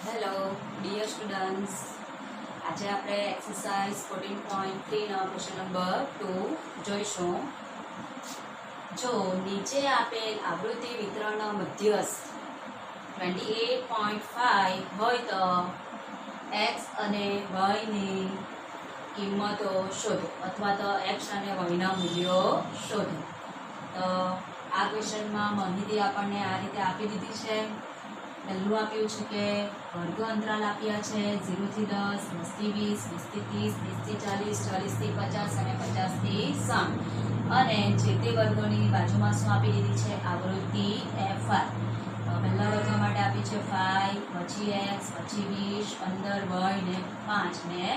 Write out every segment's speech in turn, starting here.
Hello dear students, આજે આપણે exercise 14.3 નો question number 2 જોઈશું. જો નીચે આપેલ આવૃત્તિ વિતરણનો મધ્યસ્થ 28.5 હોય તો x અને y ની કિંમતો શોધો અથવા તો x અને y ના મૂલ્યો શોધો. તો આ ક્વેશ્ચનમાં માહિતી આપણને આ રીતે આપી દીધી છે. પહેલું આપ્યું છે કે વર્ગ અંતરાલ આપ્યા છે 0 થી 10, 10 થી 20, 20 થી 30, 30 થી 40, 40 થી 50 અને 50 થી 60 અને જે તે વર્ગોની બાજુમાં શું આપી દીધી છે? આવૃત્તિ f1. પહેલા વર્ગ માટે આપી છે 5, પછી x, પછી 20, 15, y ને 5 ને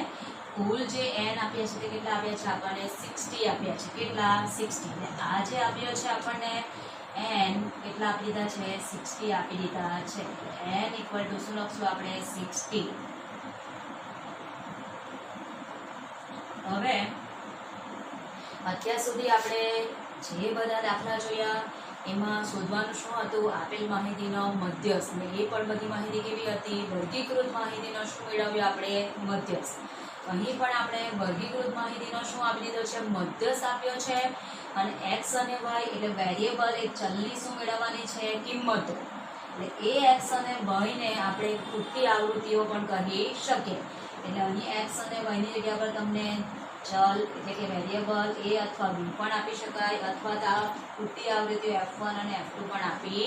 કુલ જે n આપ્યા છે તે કેટલા આપ્યા છે? આપણને 60 આપ્યા છે. કેટલા? 60. એટલે આ જે આપ્યો છે આપણને n કેટલા આપી દીધા છે? 60 આપી દીધા છે. n ઇક્વલ ટુ શું લખશું આપણે? 60. હવે અત્યાર સુધી આપણે જે બધા દાખલા જોયા એમાં શોધવાનું શું હતું? આપેલ માહિતીનો મધ્યસ્થ. અને એ પણ બધી માહિતી કેવી હતી? વર્ગીકૃત માહિતીનો શું મેળવ્યો આપણે? મધ્યસ્થ. અહીં પણ આપણે વર્ગીકૃત માહિતીનો શું આપી દીધો છે? મધ્યસ્થ આપ્યો છે. અને x અને y એટલે વેરિયેબલ એ ચલની શું મેળવવાની છે? કિંમતો. એટલે એ x અને y ને આપણે ખૂટતી આવૃત્તિઓ પણ કહી શકીએ. એટલે અહીં x અને y ની જગ્યા પર તમને ચલ એટલે કે વેરિયેબલ a અથવા b પણ આપી શકાય અથવા તો ખૂટતી આવૃત્તિઓ f1 અને f2 પણ આપી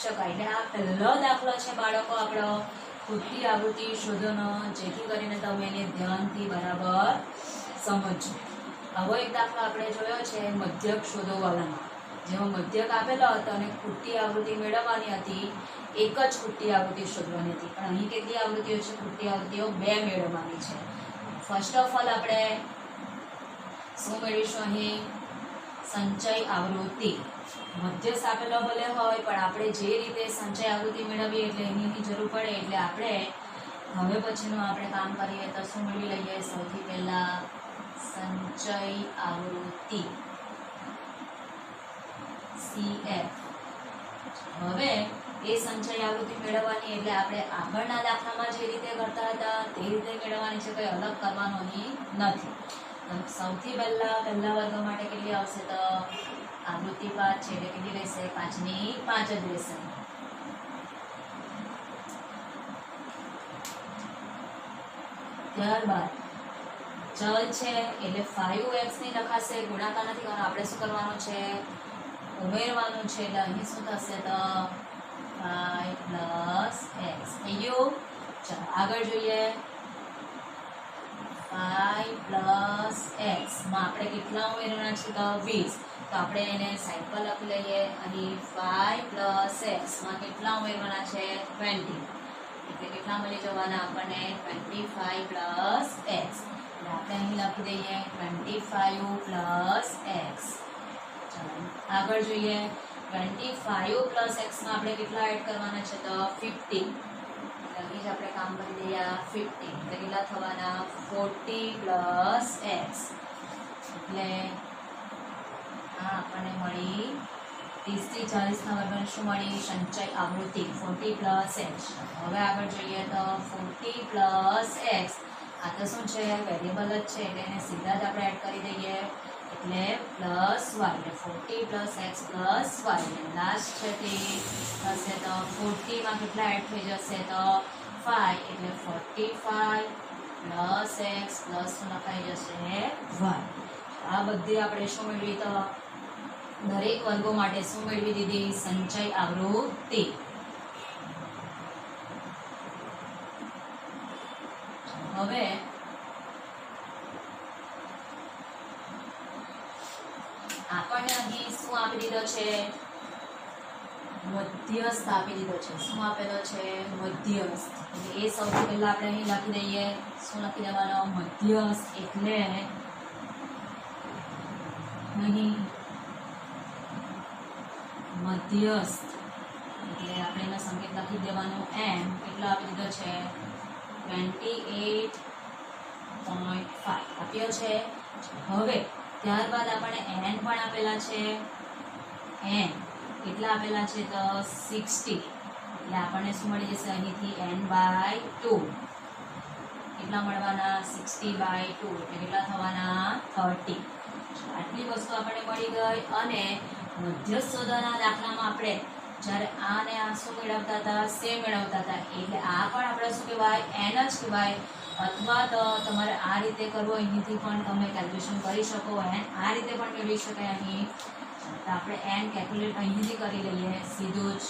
શકાય. એટલે આ પહેલો દાખલો છે બાળકો આપણો ખૂટતી આવૃત્તિ શોધોનો, જેથી કરીને તમે એને ધ્યાનથી બરાબર સમજજો. આવો એક દાખલો આપણે જોયો છે મધ્યક શોધો વાળામાં, જેમાં મધ્યક આપેલો હતો અને ખૂટતી આવૃત્તિ મેળવવાની હતી. એક જ ખૂટતી આવૃત્તિ શોધવાની હતી, પણ અહીં કેટલી આવૃત્તિઓ છે? ખૂટતી આવૃત્તિઓ 2 મેળવવાની છે. ફર્સ્ટ ઓફ ઓલ આપણે શું મેળવીશું? અહીં સંચય આવૃત્તિ. મધ્યસ્થ આપેલો ભલે હોય પણ આપણે જે રીતે સંચય આવૃત્તિ મેળવીએ એટલે એની જરૂર પડે. એટલે આપણે હવે પછીનું આપણે કામ કરીએ તો શું મેળવી લઈએ? સૌથી પહેલા સંચય આવૃત્તિ CF. હવે એ સંચય આવૃત્તિ મેળવવાની એટલે આપણે આગળના દાખલામાં જે રીતે કરતા હતા તે રીતે મેળવવાની છે. કંઈ અલગ કરવાનું અહીં નથી. સૌથી પહેલા વર્ગ માટે કેટલી આવશે? તો આવૃત્તિ 5 છે એટલે કેટલી રહેશે? 5 ની 5 જ રહેશે. ત્યારબાદ ચલ છે એટલે 5x ની લખાશે, ગુણાકાર નથી કરવાનો. આપણે શું કરવાનું છે? ઉમેરવાનું છે. એટલે અહીં શું થશે? તો 5 + x થઈ ગયું. ચાલો આગળ જોઈએ. 5 + x માં આપણે કેટલા ઉમેરવાના છે? તો 20. તો આપણે એને સાઈડ પર લખી લઈએ. અહીં 5 + x માં કેટલા ઉમેરવાના છે? 20. એટલે કેટલા મળી જવાના આપણને? 25 + x. એટલે આપણે અહીં લખી દઈએ 25 + x. ચાલો આગળ જોઈએ. 25 + x માં આપણે કેટલા એડ કરવાના છે? તો 50. અહીં જ આપણે કામ કરી દઈએ 50. એટલે કેટલા થવાના? 40 + x. એટલે આ આપણને મળી 30 થી 40 ના વર્ગને શું મળી? સંચય આવૃત્તિ 40 + x. હવે આગળ જોઈએ તો 40 + x. આ તો શું છે? વેરિયેબલ જ છે એટલે એને સીધા જ આપણે એડ કરી દઈએ. એટલે +y એટલે 40 + x + y. એટલે લાસ્ટ છે તે થશે તો 40 માં કેટલા એડ થઈ જશે? તો 5. એટલે 45 + x + શું લખાઈ જશે? y. આ બધી આપણે શું મેળવી? તો દરેક વર્ગો માટે શું મેળવી દીધી? સંચય આવૃત્તિ. હવે આપણને અહીં શું આપી દીધો છે? મધ્યસ્થ આપી દીધો છે. શું આપેલો છે? મધ્યસ્થ. એટલે એ સૌથી પહેલા આપણે અહીં લખી દઈએ. શું લખી દેવાનો? મધ્યસ્થ. એટલે અહીં મધ્યસ્થ એટલે આપણે એનો સંકેત લખી દેવાનો m. કેટલો આપી દીધો છે? 28.5 આપ્યો છે. હવે ત્યારબાદ આપણને n પણ આપેલા છે. n કેટલા આપેલા છે? તો 60. એટલે આપણને શું મળી જશે અહીંથી n/2 કેટલા મળવાના 60/2 એટલે કેટલા થવાના 30. આટલી વસ્તુ આપણને મળી ગઈ. અને મધ્યસ્થ શોધવાના દાખલામાં આપણે જ્યારે આ ને આ શું મેળવતા હતા સેમ મેળવતા હતા એટલે આ પણ આપણે શું કહેવાય n જ કહેવાય. અથવા તો તમારે આ રીતે કરવો અહીંથી પણ તમે કેલ્ક્યુલેશન કરી શકો. n આ રીતે પણ મેળવી શકાય અહીં. તો આપણે n કેલ્ક્યુલેટ અહીંથી કરી લઈએ સીધું જ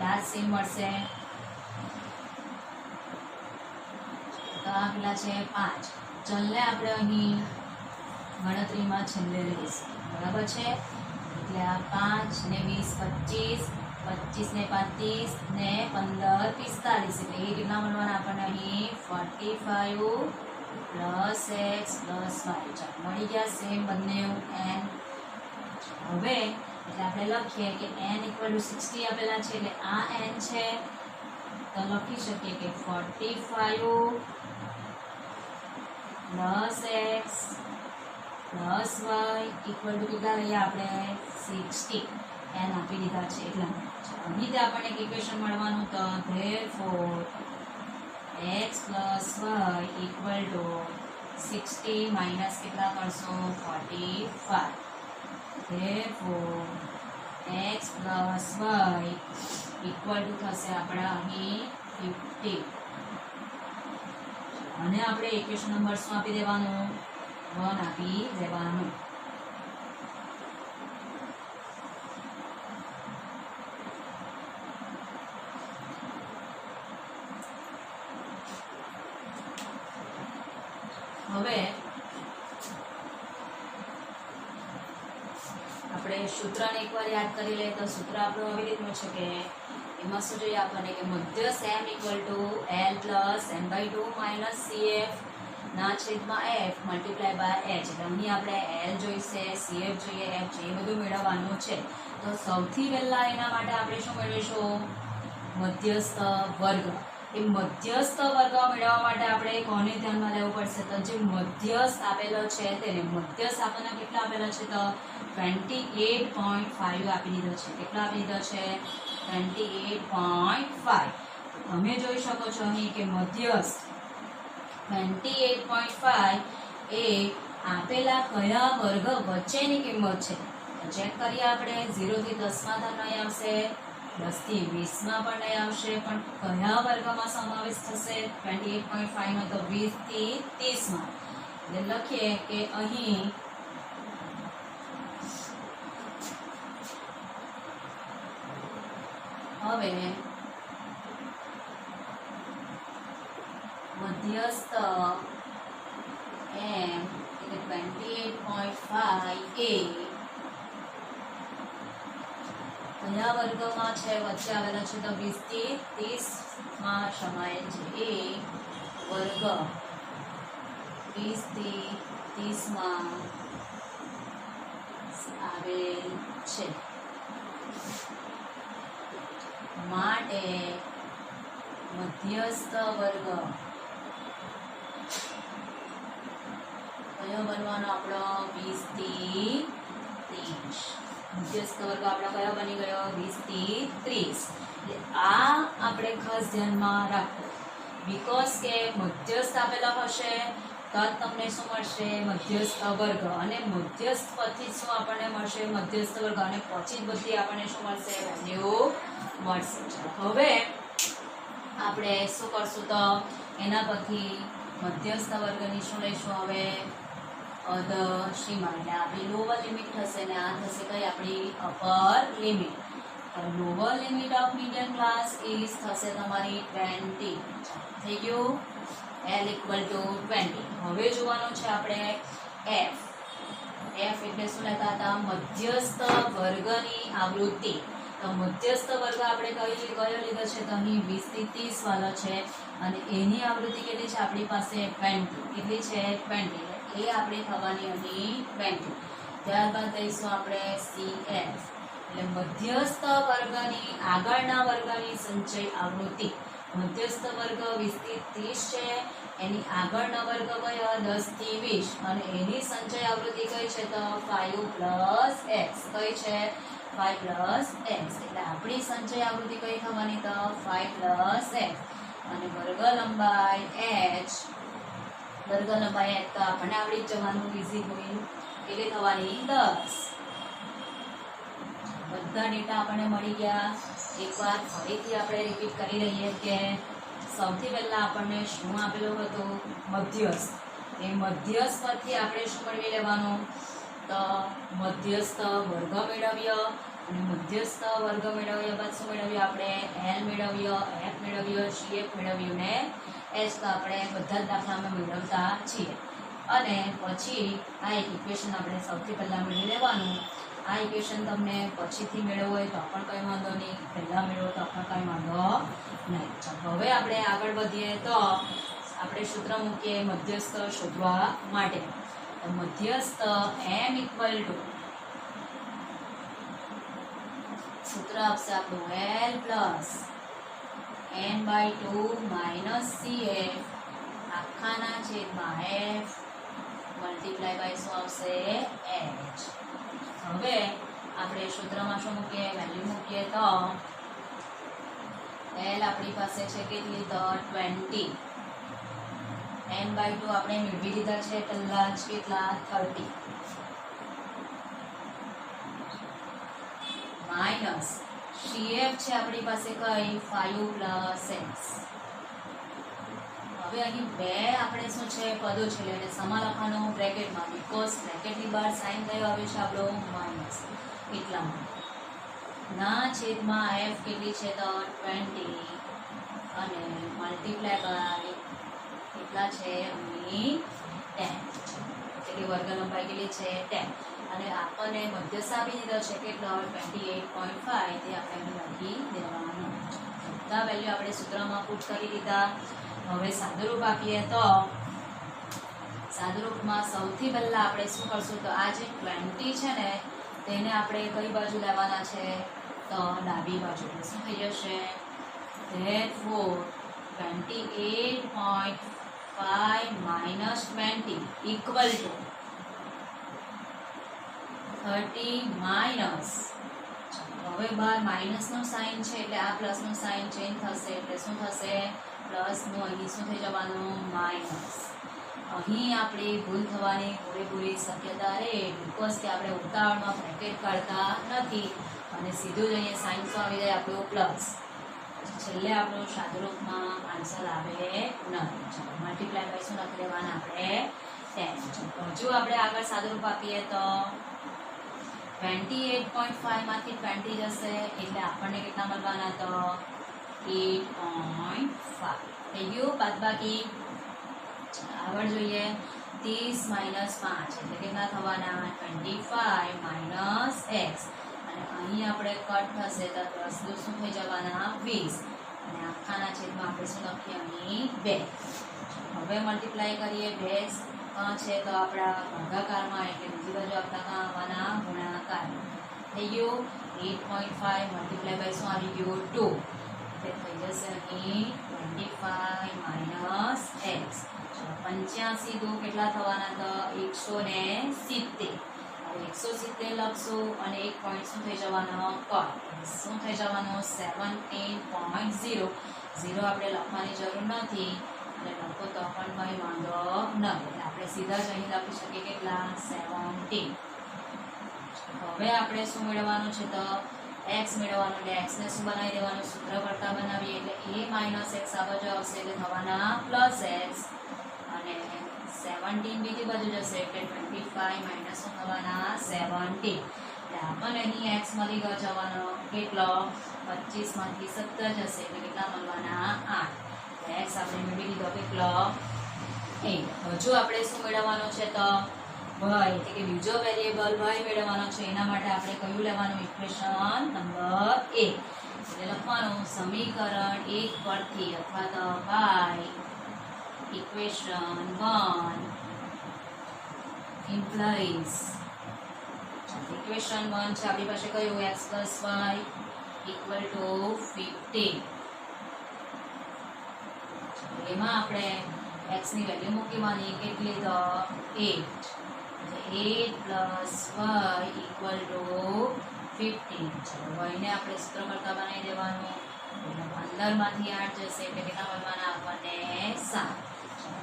યાદ સેમ મળશે. તો આ કેટલા છે 5. ચલને આપણે અહીં ગણતરીમાં છેલ્લે લઈશું બરાબર છે. એટલે આ 5 ને 20 25 ને 35 ને 15 45 એટલે એ કેટલા મળવાના આપણને અહીં 45 પ્લસ x પ્લસ y. ચાલો મળી ગયા સેમ બંને n. હવે એટલે આપણે લખીએ કે n = 60 આપેલા છે એટલે આ n છે તો લખી શકીએ કે 45 plus x plus y equal to કેટલા લઈએ આપણે 60 n આપી દીધા છે એટલા. અહીં તે આપણને ઇક્વેશન મળવાનું તો therefore x plus y equal to 60 minus કેટલા કરશો 45. therefore x plus y equal to થશે આપણા અહીં 50. અને આપણે ઇક્વેશન નંબર શું આપી દેવાનું 1 આપી દેવાનું. હવે આપણે સૂત્રને એકવાર યાદ કરી લઈએ તો સૂત્ર આપણું આવી રીતનું છે કે એમાં શું જોઈએ આપણને કે મધ્યસ્થ m = l + n/2 - cf ના છેદમાં f × h. એટલે અહીં આપણે l જોઈશે cf જોઈએ f જોઈએ એ બધું મેળવવાનું છે. તો સૌથી પહેલા એના માટે આપણે શું મેળવીશું મધ્યસ્થ વર્ગ. એ મધ્યસ્થ વર્ગ મેળવવા માટે આપણે કોને ધ્યાનમાં લેવું પડશે તો જે મધ્યસ્થ આપેલો છે તેને મધ્યસ્થ આપણને કેટલા આપેલા છે તો 28.5 આપી દીધો છે. કેટલા આપી દીધો છે 28.5. તમે જોઈ શકો છો અહીં કે મધ્યસ્થ 28.5 એ આપેલા કયા વર્ગ વચ્ચેની કિંમત છે. ચેક કરીએ આપણે 0 થી 10 માં તો નહીં આવશે 10 થી 20 માં પણ નહીં આવશે પણ કયા વર્ગમાં સમાવેશ થશે 28.5 નો તો 20 થી 30 માં. એટલે લખીએ કે અહીં હવે મધ્યસ્થ m એટલે 28.5 એ કયા વર્ગમાં છે વચ્ચે આવેલા છે તો 20 થી 30 માં સમાયેલ છે. એ વર્ગ 20 થી 30 માં આવેલ છે માટે મધ્યસ્થ વર્ગ કયો બનવાનો આપણો 20 થી 30. મધ્યસ્થ વર્ગ આપણો કયો બની ગયો 20 થી 30. એટલે આ આપણે ખાસ ધ્યાનમાં રાખો બીકોઝ કે મધ્યસ્થ આપેલો હશે તો તમને શું મળશે મધ્યસ્થ વર્ગ અને મધ્યસ્થ પરથી શું આપણને મળશે મધ્યસ્થ વર્ગ અને પછી બધી આપણને શું મળશે વેલ્યુ મળશે. હવે આપણે શું કરશું તો એના પરથી મધ્યસ્થ વર્ગની શું લઈશું હવે અધસીમા. એટલે આપણી લોઅર લિમિટ થશે ને આ થશે કઈ આપણી upper limit. Lower limit of medium class is થશે તમારી 20. થઈ ગયું l = 20. હવે જોવાનું છે આપણે f. f એટલે શું લેતા હતા મધ્યસ્થ વર્ગની આવૃત્તિ. તો મધ્યસ્થ વર્ગ આપણે કયો લીધો છે તો અહીં 20 થી 30 વાળો છે અને એની આવૃત્તિ કેટલી છે આપણી પાસે 20. કેટલી છે 20. એ આપણે થવાની અહીં 20. ત્યારબાદ લઈશું આપણે cf એટલે મધ્યસ્થ વર્ગની આગળના વર્ગની સંચય આવૃત્તિ. મધ્યસ્થ વર્ગ 20 થી 30 છે એની આગળનો વર્ગ કયો 10 થી 20 અને એની સંચય આવૃત્તિ કઈ છે તો 5 + x કઈ છે 5 પ્લસ એક્સ, એટલે આપણી સંચય આકૃતિ કઈ થવાની તો 5 પ્લસ એક્સ, અને વર્ગ લંબાઈ h, વર્ગ લંબાઈ h તો આપણને આવડી જ જવાનું ઇઝી ગોઈંગ, કેટલી થવાની 10. બધા ડેટા આપણને મળી ગયા. એકવાર ફરીથી આપણે રિપીટ કરી લઈએ કે સૌથી પહેલા આપણને શું આપેલું હતું? મધ્યસ્થ. એ મધ્યસ્થ પરથી આપણે શું મેળવી લેવાનું? તો મધ્યસ્થ વર્ગ મેળવ્યો, અને મધ્યસ્થ વર્ગ મેળવ્યા બાદ શું મેળવ્યું આપણે? એલ મેળવ્યો, એફ મેળવ્યો, સીએફ મેળવ્યું ને એચ તો આપણે બધા જ દાખલામાં મેળવતા છીએ. અને પછી આ એક ઇક્વેશન આપણે સૌથી પહેલા મેળવી લેવાનું. આ ઇક્વેશન તમને પછીથી મેળવવું હોય તો પણ કંઈ વાંધો નહીં, પહેલાં મેળવો તો પણ કંઈ વાંધો નહીં. ચાલો હવે આપણે આગળ વધીએ તો આપણે સૂત્ર મૂકીએ મધ્યસ્થ શોધવા માટે. તો મધ્યસ્થ m ઇક્વલ ટુ સૂત્ર આપશે આપણું L plus n/2 minus CF આખાના છેદમાં F મલ્ટીપ્લાય બાય શું આવશે? H. હવે આપણે સૂત્રમાં શું મૂકીએ? વેલ્યુ મૂકીએ તો L આપણી પાસે છે કેટલી? તો 20. n/2 આપણે મેળવી લીધા છે પહેલા જ, કેટલા? 30 માઇનસ CF છે આપણી પાસે કઈ? 5 પ્લસ x. હવે અહીં બે આપણે શું છે? પદો છે, એટલે સમા લખવાનો બ્રેકેટમાં, બીકોઝ બ્રેકેટની બહાર સાઇન કયો આવે છે આપણો? માઇનસ. એટલામાં ના છેદમાં f કેટલી છે? તો 20, અને મલ્ટીપ્લાય કરાવી કેટલા છે? અહીં 10. એટલે વર્ગ લંબાઈ કેટલી છે? 10. અને આપણને મધ્યસ્થ આપી દીધો છે કેટલો? 28.5. તે આપણે લખી દેવાનું. બધા વેલ્યુ આપણે સૂત્રમાં પુટ કરી દીધા. હવે સાદુરૂપ આપીએ તો સાદુરૂપમાં સૌથી પહેલા આપણે શું કરશું? તો આ જે 20 છે ને તેને આપણે કઈ બાજુ લેવાના છે? તો ડાબી બાજુ. શું થઈ જશે? therefore 28.5 minus 20 equal to 30 minus. હવે બાર માઇનસનો સાઇન છે એટલે આ પ્લસનો સાઇન ચેન્જ થશે, એટલે શું થશે? પ્લસનું અહીં શું થઈ જવાનું? માઇનસ. અહીં આપણી ભૂલ થવાની પૂરેપૂરી શક્યતા રહે, બીકોઝ કે આપણે ઉતાવળમાં બ્રેકેટ કાઢતા નથી અને સીધું જ અહીંયા સાઇન શું આવી જાય? આપણું પ્લસ. છેલ્લે આપણું સાદુરૂપમાં આન્સર આવે નહીં. ચાલો મલ્ટીપ્લાય બાય શું લખી દેવાના આપણે? 10. હજુ આપણે આગળ સાદુરૂપ આપીએ તો 28.5 માંથી 20 જશે એટલે આપણને કેટલા મળવાના? તો 8.5 થઈ ગયું બાદબાકી. આગળ જોઈએ 30 માઇનસ 5 એટલે કેટલા થવાના? 25 માઇનસ x. અને અહીં આપણે કટ થશે તો 10 શું થઈ જવાના? 20. અને આખાના છેદમાં આપણે શું લખીએ? અહીં 2. હવે મલ્ટીપ્લાય કરીએ 2 છે તો આપણા ભાગાકારમાં, એટલે બીજી બાજુ આપણા આવવાના ગુણાકાર. થઈ ગયું 8.5 મલ્ટીપ્લાય બાય શું આવી ગયું? 2. એટલે થઈ જશે અહીં 25 માઇનસ x. 85 દો કેટલા થવાના? તો 170. હવે 170 લખશું અને એક પોઈન્ટ શું થઈ જવાનો? કટ. શું થઈ જવાનું? 17.0. 0 આપણે લખવાની જરૂર નથી, એટલે લખો તો પણ કંઈ વાંધો નથી. એટલે આપણે સીધા જ અહીં લખી શકીએ કેટલા? 17. હવે આપણે શું મેળવવાનું છે? તો x મેળવવાનું. એટલે x ને શું બનાવી દેવાનું? સૂત્ર કરતા બનાવીએ એટલે a માઇનસ x આ બાજુ આવશે એટલે થવાના પ્લસ x, અને 17 બીજી બાજુ જશે એટલે 25 માઇનસ શું થવાના? 17. એટલે આપણને અહીં x મળી ગયો જવાનો કેટલો? 25 માંથી 17 જશે એટલે કેટલા મળવાના? 8. x આપણે મેળવી લીધો કેટલો? 8. હજુ આપણે શું મેળવવાનું છે? તો y, એટલે કે બીજો વેરિયેબલ y મેળવવાનો છે. એના માટે આપણે કયું લેવાનું? Equation number 1. એટલે લખવાનું સમીકરણ 1 પરથી અથવા તો બાય ઇક્વેશન 1 implies. ઇક્વેશન 1 છે આપણી પાસે કયું? x plus y equal to 15. એમાં આપણે x ની વેલ્યુ મૂકવાની કેટલી? તો 8. 8 plus y equal to 15. ચલો y ને આપણે સૂત્ર કરતા બનાવી દેવાનું. 15 માંથી 8 જશે એટલે કેટલા મળવાના આપણને 7.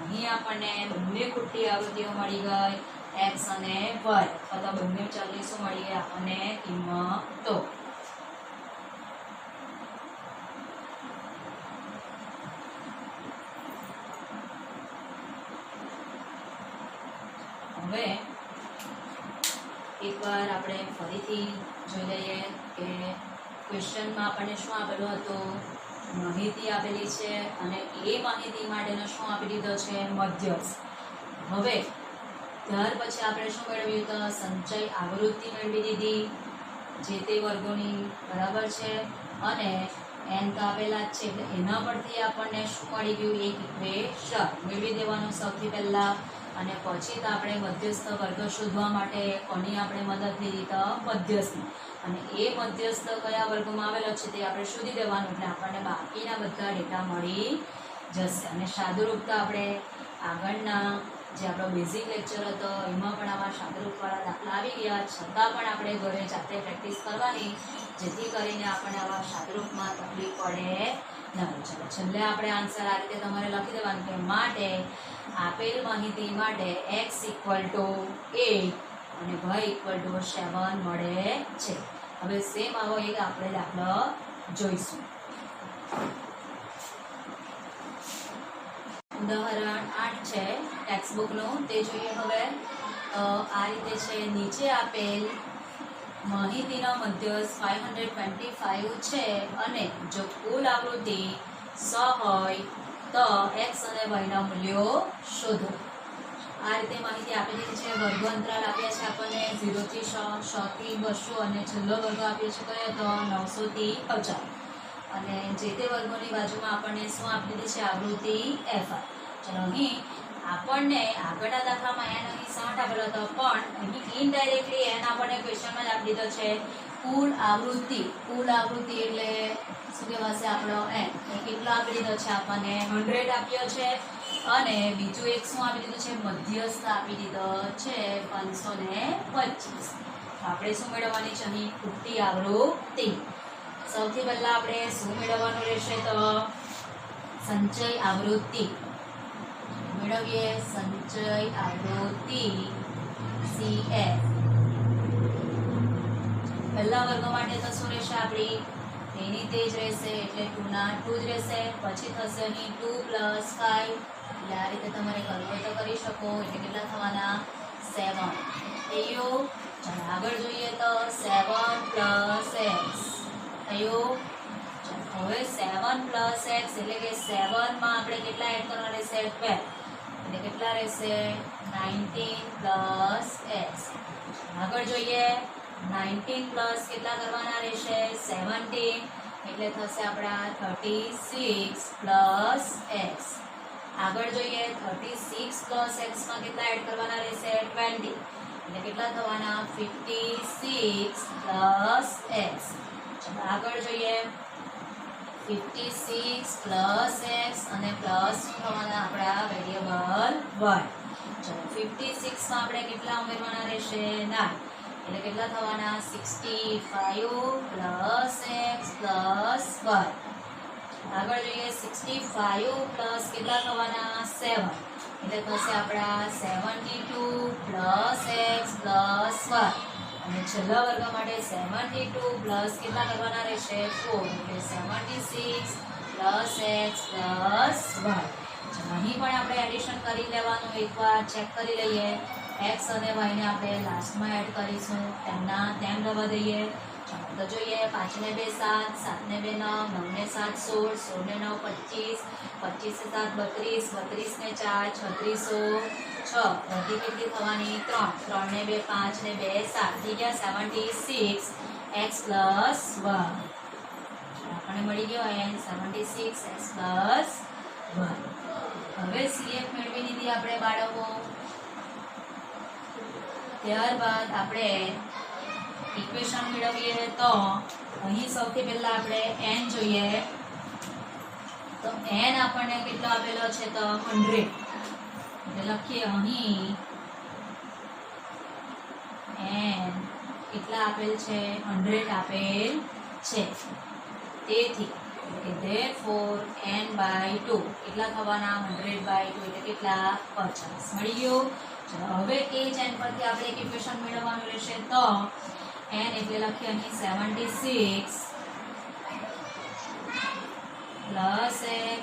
અહીં આપણને બંને ખૂટતી આવૃત્તિઓ મળી ગઈ x અને y, અથવા બંને ચલની મળી ગઈ આપણને કિંમતો. હવે એકવાર આપણે ફરીથી જોઈ લઈએ કે ક્વેશ્ચનમાં આપણને શું આપેલું હતું, માહિતી આપેલી છે અને એ માહિતી માટેનો શું આપી દીધો છે, મધ્યસ્થ. હવે ત્યાર પછી આપણે શું મેળવ્યું તો સંચય આવૃત્તિ મેળવી દીધી જે તે વર્ગોની, બરાબર છે. અને n તો આપેલા જ છે એટલે એના પરથી આપણને શું મળી ગયું, એક ઇક્વેશન મેળવી દેવાનું સૌથી પહેલા. અને પછી તો આપણે મધ્યસ્થ વર્ગ શોધવા માટે કોની આપણે મદદ લીધી તો મધ્યસ્થની. અને એ મધ્યસ્થ કયા વર્ગમાં આવેલો છે તે આપણે શોધી દેવાનું એટલે આપણને બાકીના બધા ડેટા મળી જશે. અને સાદુરૂપતા આપણે આગળના જે આપણો બેઝિક લેક્ચર હતો એમાં પણ આવા સાદુરૂપવાળા દાખલા આવી ગયા, છતાં પણ આપણે ઘરે જાતે પ્રેક્ટિસ કરવાની જેથી કરીને આપણને આવા સાદુરૂપમાં તકલીફ પડે નહીં. ચલો છેલ્લે આપણે આન્સર આ રીતે તમારે લખી દેવાનું કે માટે આપેલ માહિતી માટે x = 8 અને y = 7 મળે છે. હવે સેમ આવો એક આપણે દાખલો જોઈશું. ઉદાહરણ 8 છે ટેક્સ્ટબુકનું, તે જોઈએ. હવે આ રીતે છે, નીચે આપેલ માહિતીનો મધ્યસ્થ 525 છે અને જો કુલ આવૃત્તિ 100 હોય તો x અને y ના મૂલ્યો શોધો. આ રીતે માહિતી આપેલી છે. વર્ગ અંતરાલ આપ્યા છે આપણને 0 થી 100, 100 થી 200 અને છેલ્લો વર્ગ આપ્યો છે કયો તો 900 થી 1000. અને જે તે વર્ગોની બાજુમાં આપણને શું આપી દીધી છે, આવૃત્તિ fi. ચલો અહીં આપણને આગળના દાખલામાં n અહીં 60 આપેલો હતો, પણ અહીં ઇનડાયરેક્ટલી n આપણને ક્વેશ્ચનમાં જ આપી દીધો છે. કુલ આવૃત્તિ એટલે શું કહેવાશે આપણો n, એ કેટલો આપી દીધો છે આપણને 100 આપ્યો છે. અને બીજું એક શું આપી દીધું છે, મધ્યસ્થ આપી દીધો છે 525. આપણે શું મેળવવાની છે અહીં, ખૂટતી આવૃત્તિ. સૌથી પહેલા આપણે શું મેળવવાનું રહેશે તો સંચય આવૃત્તિ મેળવીએ. સંચય આવૃત્તિ CF. પહેલા વર્ગ માટે તો શું રહેશે આપણી, એની તે જ રહેશે એટલે 2 ના 2 જ રહેશે. પછી થશે અહીં 2 + 5 એટલે આ રીતે તમારે કરવું હોય તો કરી શકો. એટલે કેટલા થવાના 7. થયું. ચાલો આગળ જોઈએ તો 7 + x થયું. હવે 7 + x એટલે કે 7 માં આપણે કેટલા એડ કરવાના રહેશે, 12 એટલે કેટલા રહેશે 19 + x. આગળ જોઈએ 19 પ્લસ કેટલા કરવાના રહેશે, 17 એટલે થશે આપણા 36 પ્લસ x. આગળ જોઈએ 36 પ્લસ x માં કેટલા એડ કરવાના રહેશે, 20 એટલે કેટલા થવાના 56 પ્લસ x. ચાલો આગળ જોઈએ 56 પ્લસ x અને પ્લસ થવાના આપણા વેરિયેબલ y. ચાલો 56 માં આપણે કેટલા ઉમેરવાના રહેશે, 9 એટલે કેટલા થવાના 65 પ્લસ x પ્લસ y. આગળ જોઈએ 65 પ્લસ કેટલા થવાના 7 એટલે થશે આપણા 72 પ્લસ x પ્લસ y. અને છેલ્લા વર્ગ માટે 72 પ્લસ કેટલા કરવાના રહેશે 4 એટલે 76 પ્લસ x પ્લસ y. અહીં પણ આપણે એડિશન કરી લેવાનું, એકવાર ચેક કરી લઈએ. x અને y ને આપણે લાસ્ટમાં એડ કરીશું, તેમના તેમ રહેવા દઈએ. ચાલો તો જોઈએ 5 ને 2 7, 7 ને 2 9, 9 ને 7 16, 16 ને 9 25, 25 ને 7 32, 32 ને 4 36, 6 વધી કેટલી થવાની 3, 3 ને 2 5 ને 2 7 થઈ ગયા 76 x પ્લસ y. આપણને મળી ગયો n 76 x પ્લસ y. હવે CF મેળવી લીધી આપણે બાળકો. ત્યારબાદ આપણે ઇક્વેશન મેળવીએ તો અહીં સૌથી પહેલા આપણે n જોઈએ તો n આપણને કેટલો આપેલો છે તો 100 એટલે લખીએ અહીં n કેટલા આપેલ છે 100 આપેલ છે તેથી therefore n/2 કેટલા થવાના 100/2 એટલે કેટલા 50 મળી ગયું ચલો હવે એ જ n પરથી આપણે એક ઇક્વેશન મેળવવાનું રહેશે તો n એટલે લખીએ અહીં 76 plus x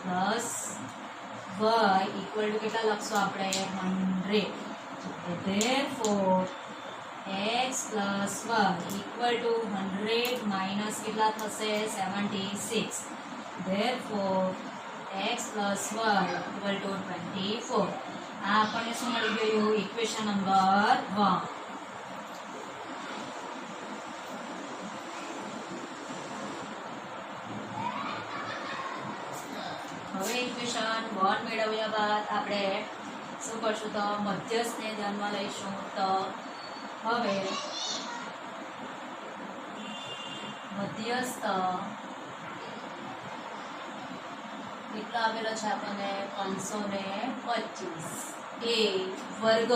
plus y equal to કેટલા લખશું આપણે 100 therefore x plus y equal to 100 minus કેટલા થશે 76 therefore x plus y equal to 24 આ આપણને શું મળી ગયું ઇક્વેશન નંબર 1 હવે ઇક્વેશન 1 મેળવ્યા બાદ આપણે શું કરશું તો મધ્યસ્થને ધ્યાનમાં લઈશું તો હવે મધ્યસ્થ કેટલા આપેલો છે આપણને 525 એ વર્ગ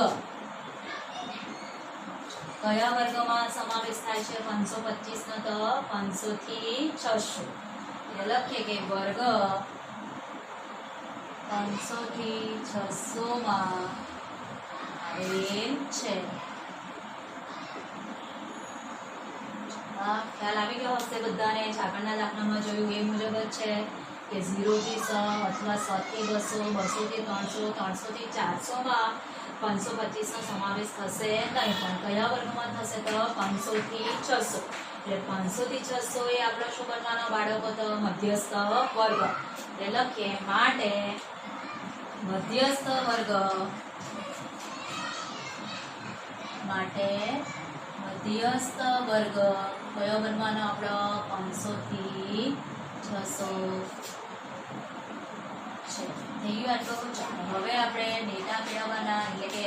કયા વર્ગમાં સમાવેશ થાય છે 525 નો તો 500 થી 600 એટલે લખીએ કે વર્ગ 500 થી 600 માં આવેલ છે ખ્યાલ આવી ગયો હશે બધાને આગળના દાખલામાં જોયું એ મુજબ જ છે કે 0 થી 100 અથવા 100 થી 200 200 થી 300 300 થી 400 માં 525 નો સમાવેશ થશે નહીં પણ કયા વર્ગમાં થશે તો 500 થી 600 એટલે 500 થી 600 એ આપણો શું બનવાનો બાળકો તો મધ્યસ્થ વર્ગ એટલે લખીએ માટે મધ્યસ્થ વર્ગ મધ્યસ્થ વર્ગ કયો બનવાનો આપણો 500 થી 600 છે થઈ ગયું આટલું ચાલો હવે આપણે ડેટા મેળવવાના એટલે કે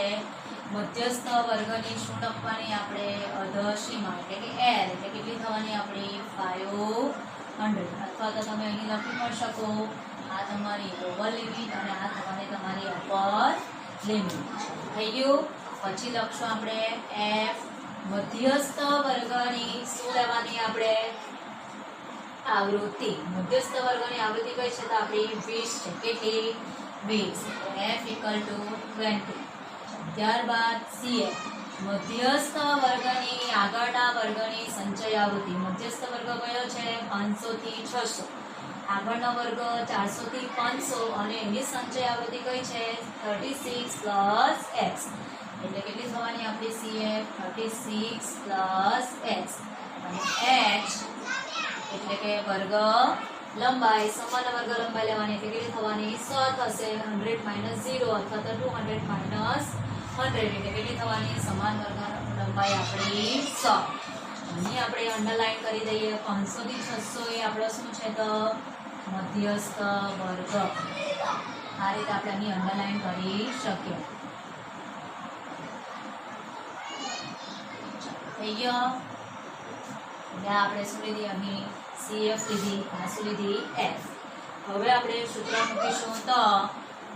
મધ્યસ્થ વર્ગની શું લખવાની આપણે અધસીમા એટલે કે L એટલે કેટલી થવાની આપણી 500 અથવા તો તમે અહીં લખી પણ શકો આ તમારી લોઅર લિમિટ અને આ તમારી અપર લિમિટ થઈ ગયું પછી લખશું આપણે F મધ્યસ્થ વર્ગની શું લેવાની આપણે આવૃત્તિ મધ્યસ્થ વર્ગની આવૃત્તિ કઈ છે તો આપણી 20 છે કેટલી 20 F = 20 ત્યારબાદ CF મધ્યસ્થ વર્ગની આગળના વર્ગની સંચય આવૃત્તિ મધ્યસ્થ વર્ગ કયો છે 500 થી 600 આગળનો વર્ગ 400 થી 500 અને એની સંચય આવૃત્તિ કઈ છે 36 plus x એટલે કેટલી થવાની આપણી CF 36 plus x અને h એટલે કે વર્ગ લંબાઈ સમાન વર્ગ લંબાઈ લેવાની એટલે કેટલી થવાની 100 થશે 100 - 0 અથવા તો 200 - 100 એટલે કેટલી થવાની સમાન વર્ગ લંબાઈ આપણી 100 અહીં આપણે અંડરલાઈન કરી દઈએ 500 થી 600 એ આપણો શું છે તો મધ્યસ્થ વર્ગ આ રીતે આપણે અહીં અંડરલાઈન કરી શકીએ થઈ ગયો એટલે આપણે શું લીધી અહીં CF લીધી આ શું લીધી F હવે આપણે સૂત્ર મૂકીશું તો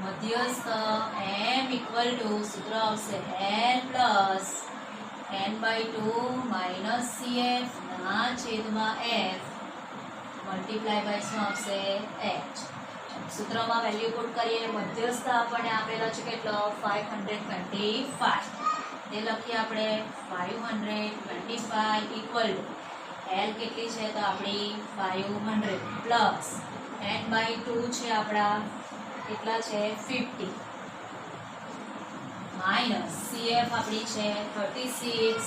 મધ્યસ્થ M = સૂત્ર આવશે L plus n/2 minus CF ના છેદમાં F મલ્ટીપ્લાય બાય શું આવશે h સૂત્રમાં વેલ્યુ પુટ કરીએ મધ્યસ્થ આપણને આપેલો છે કેટલો 525 તે લખીએ આપણે 525 equal to L કેટલી છે તો આપણી 500 પ્લસ n/2 છે આપણા કેટલા છે 50 માઇનસ CF આપણી છે 36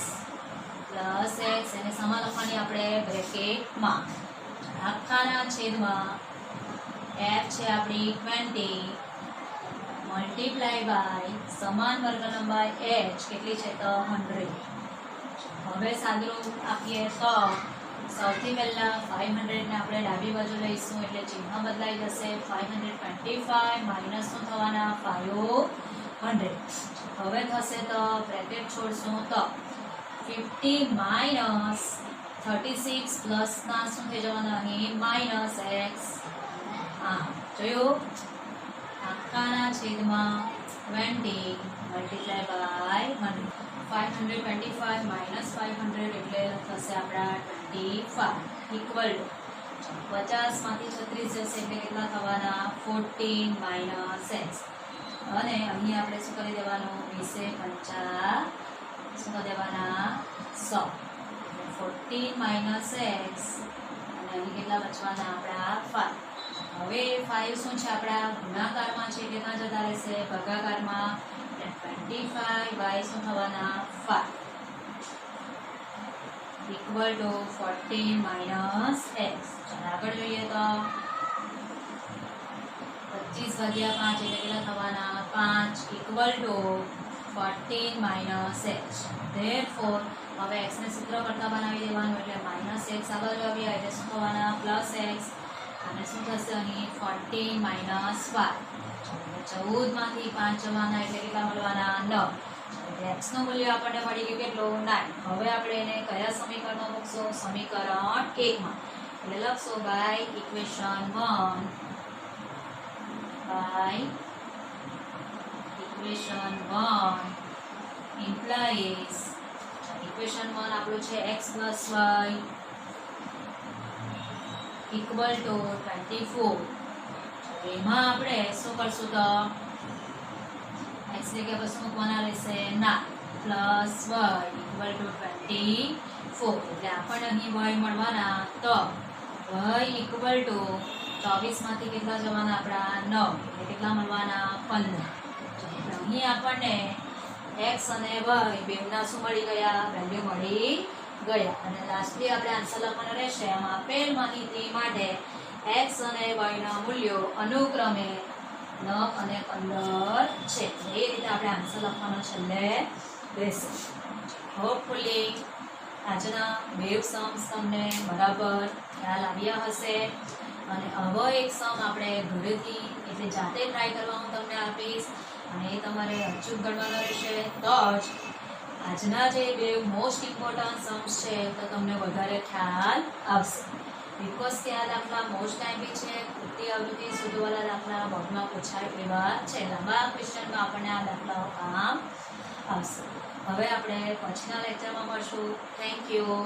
પ્લસ x એને સમાન લખવાની આપણે બ્રેકેટમાં આખાના છેદમાં f છે આપણી 20 મલ્ટીપ્લાય બાય સમાન વર્ગ લંબાઈ h કેટલી છે તો 100 હવે સાદુરૂપ આપીએ તો સૌથી પહેલા 500 ને આપણે ડાબી બાજુ લઈશું એટલે ચિહ્ન બદલાઈ જશે 525 માઇનસ શું થવાના 500 હવે થશે તો બ્રેકેટ છોડશું તો 50 માઇનસ 36 પ્લસ ના શું થઈ જવાના અહીં માઇનસ x જોયું આખાના છેદમાં 20 મલ્ટીપ્લાય બાય 100 525 માઇનસ 500 એટલે થશે આપણા 25 ઇક્વલ ટુ 50 માંથી 36 જશે એટલે કેટલા થવાના 14 માઇનસ x અને અહીં આપણે શું કરી દેવાનું 20 શું કરી દેવાના 100 એટલે 14 માઇનસ x અને અહીં કેટલા બચવાના આપણા 5 હવે 5 શું છે આપણા ગુણાકારમાં છે કે ના જતા રહેશે ભાગાકારમાં 25 બાય શું થવાના 5 ઇક્વલ ટુ 14 માઇનસ x આગળ જોઈએ તો 25 ભાગ્યા 5 એટલે કેટલા થવાના 5 equal to 14 minus x therefore હવે x ને સૂત્ર કરતા બનાવી દેવાનું એટલે માઇનસ x આ બાજુ આવી એટલે શું થવાના પ્લસ x અને શું થશે અહીં 14 માઇનસ 5 14 માંથી 5 જવાના એટલે કેટલા મળવાના 9 એટલે x નું મૂલ્ય આપણને મળી ગયું કેટલું 9 હવે આપણે એને કયા સમીકરણમાં મૂકશું સમીકરણ 1 માં એટલે લખશો by equation 1 by equation 1 implies equation 1 આપણું છે x plus y equal to 24 એમાં આપણે શું કરશું તો x ની જગ્યાએ શું મૂકવાના રહેશે ના plus y equal to 24 એટલે આપણને અહીં y મળવાના તો y equal to 24 માંથી કેટલા જવાના આપણા 9 એટલે કેટલા મળવાના 15 અહીં આપણને x અને y બેવના શું મળી ગયા વેલ્યુ મળી ગયા અને લાસ્ટલી આપણે આન્સર લખવાનો રહેશે આમાં આપેલ માહિતી માટે x અને y ના મૂલ્યો અનુક્રમે 9 અને 15 છે એ રીતે આપણે આન્સર લખવાનો છેલ્લે રહેશે હોપફુલી આજના વેવ સમ્સ તમને બરાબર ખ્યાલ આવ્યા હશે અને આવો એક સમ આપણે ઘરેથી એટલે જાતે ટ્રાય કરવા હું તમને આપીશ અને એ તમારે અચૂક ગણવાનો રહેશે તો જ આજના જે બે મોસ્ટ ઇમ્પોર્ટન્ટ સમ્સ છે તો તમને વધારે ખ્યાલ આવશે બીકોઝ કે આ દાખલા મોસ્ટ ટાઈમ છે પૂરતી આવૃત્તિ શોધવાળા દાખલા બોર્ડમાં પૂછાય એવા છે લાંબા ક્વેશ્ચનમાં આપણને આ દાખલાઓ કામ આવશે હવે આપણે પછીના લેક્ચરમાં મળશું થેન્ક યુ